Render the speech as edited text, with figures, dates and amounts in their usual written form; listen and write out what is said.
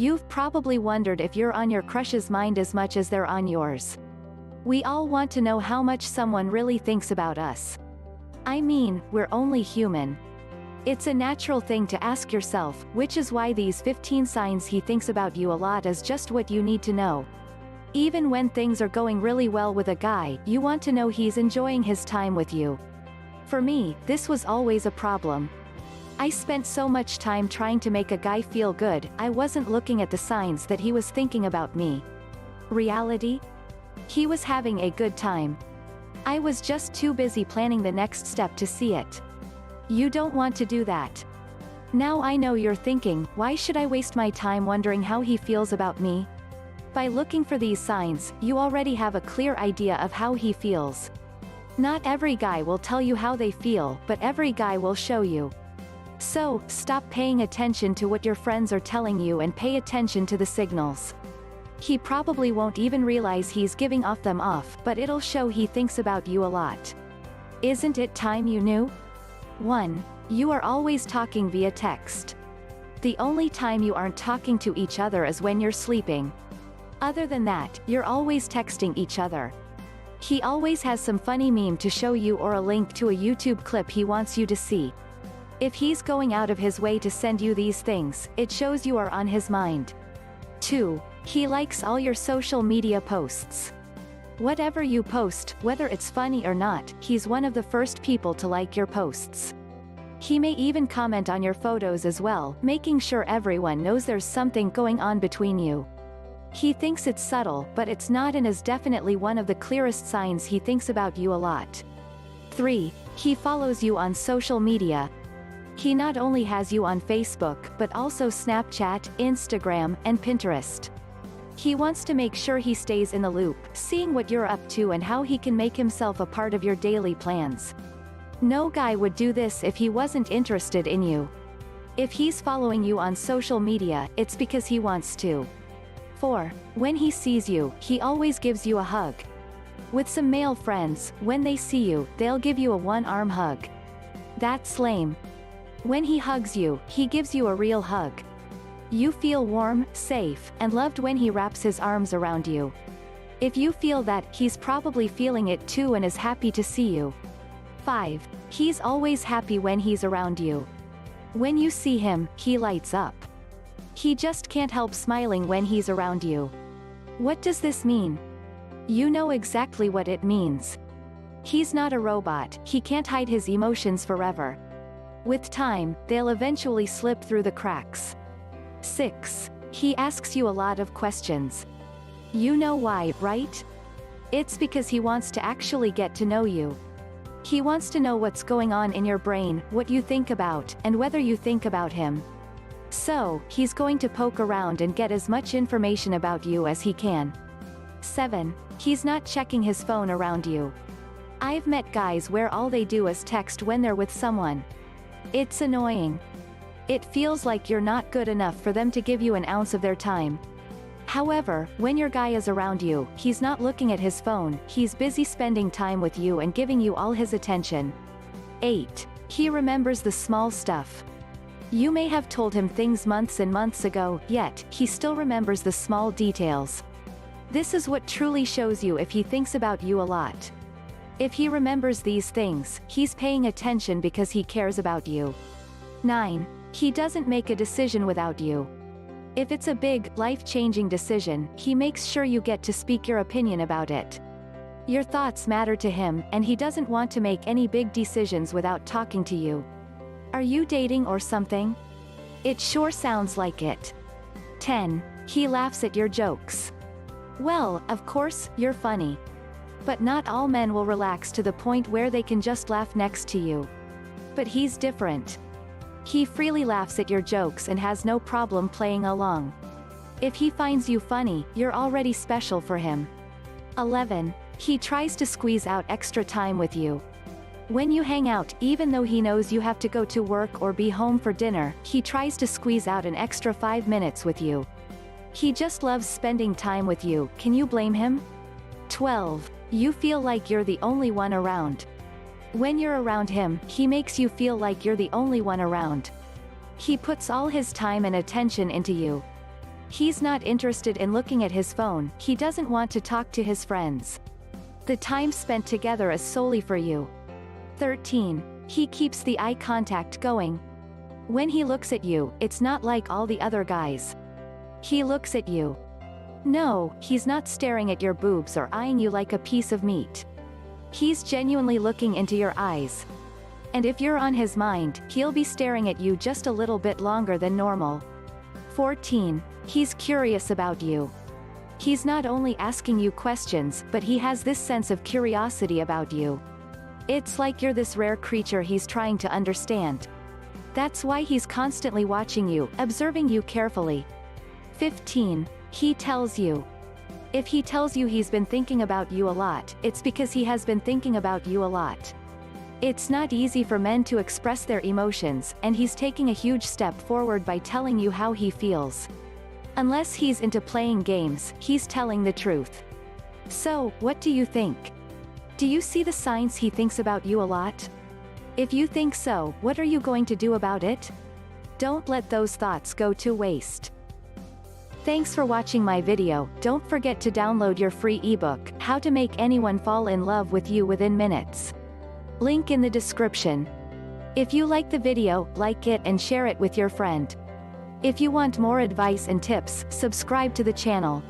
You've probably wondered if you're on your crush's mind as much as they're on yours. We all want to know how much someone really thinks about us. I mean, we're only human. It's a natural thing to ask yourself, which is why these 15 signs he thinks about you a lot is just what you need to know. Even when things are going really well with a guy, you want to know he's enjoying his time with you. For me, this was always a problem. I spent so much time trying to make a guy feel good, I wasn't looking at the signs that he was thinking about me. Reality? He was having a good time. I was just too busy planning the next step to see it. You don't want to do that. Now I know you're thinking, why should I waste my time wondering how he feels about me? By looking for these signs, you already have a clear idea of how he feels. Not every guy will tell you how they feel, but every guy will show you. So, stop paying attention to what your friends are telling you and pay attention to the signals. He probably won't even realize he's giving them off, but it'll show he thinks about you a lot. Isn't it time you knew? 1. You are always talking via text. The only time you aren't talking to each other is when you're sleeping. Other than that, you're always texting each other. He always has some funny meme to show you or a link to a YouTube clip he wants you to see. If he's going out of his way to send you these things, it shows you are on his mind. 2. He likes all your social media posts. Whatever you post, whether it's funny or not, he's one of the first people to like your posts. He may even comment on your photos as well, making sure everyone knows there's something going on between you. He thinks it's subtle, but it's not, and is definitely one of the clearest signs he thinks about you a lot. 3. He follows you on social media. He not only has you on Facebook, but also Snapchat, Instagram, and Pinterest. He wants to make sure he stays in the loop, seeing what you're up to and how he can make himself a part of your daily plans. No guy would do this if he wasn't interested in you. If he's following you on social media, it's because he wants to. 4. When he sees you, he always gives you a hug. With some male friends, when they see you, they'll give you a one-arm hug. That's lame. When he hugs you, he gives you a real hug. You feel warm, safe, and loved when he wraps his arms around you. If you feel that, he's probably feeling it too and is happy to see you. 5. He's always happy when he's around you. When you see him, he lights up. He just can't help smiling when he's around you. What does this mean? You know exactly what it means. He's not a robot, he can't hide his emotions forever. With time, they'll eventually slip through the cracks. 6. He asks you a lot of questions. You know why, right? It's because he wants to actually get to know you. He wants to know what's going on in your brain, what you think about, and whether you think about him. So, he's going to poke around and get as much information about you as he can. 7. He's not checking his phone around you. I've met guys where all they do is text when they're with someone. It's annoying. It feels like you're not good enough for them to give you an ounce of their time. However, when your guy is around you, he's not looking at his phone, he's busy spending time with you and giving you all his attention. 8. He remembers the small stuff. You may have told him things months and months ago, yet, he still remembers the small details. This is what truly shows you if he thinks about you a lot. If he remembers these things, he's paying attention because he cares about you. 9. He doesn't make a decision without you. If it's a big, life-changing decision, he makes sure you get to speak your opinion about it. Your thoughts matter to him, and he doesn't want to make any big decisions without talking to you. Are you dating or something? It sure sounds like it. 10. He laughs at your jokes. Well, of course, you're funny. But not all men will relax to the point where they can just laugh next to you. But he's different. He freely laughs at your jokes and has no problem playing along. If he finds you funny, you're already special for him. 11. He tries to squeeze out extra time with you. When you hang out, even though he knows you have to go to work or be home for dinner, he tries to squeeze out an extra 5 minutes with you. He just loves spending time with you, can you blame him? 12. You feel like you're the only one around. When you're around him, he makes you feel like you're the only one around. He puts all his time and attention into you. He's not interested in looking at his phone, he doesn't want to talk to his friends. The time spent together is solely for you. 13. He keeps the eye contact going. When he looks at you, it's not like all the other guys. He looks at you. No, he's not staring at your boobs or eyeing you like a piece of meat. He's genuinely looking into your eyes. And if you're on his mind, he'll be staring at you just a little bit longer than normal. 14. He's curious about you. He's not only asking you questions, but he has this sense of curiosity about you. It's like you're this rare creature he's trying to understand. That's why he's constantly watching you, observing you carefully. 15. He tells you. If he tells you he's been thinking about you a lot, it's because he has been thinking about you a lot. It's not easy for men to express their emotions, and he's taking a huge step forward by telling you how he feels. Unless he's into playing games, he's telling the truth. So, what do you think? Do you see the signs he thinks about you a lot? If you think so, what are you going to do about it? Don't let those thoughts go to waste. Thanks for watching my video. Don't forget to download your free ebook, How to Make Anyone Fall in Love with You Within Minutes. Link in the description. If you like the video, like it and share it with your friend. If you want more advice and tips, subscribe to the channel.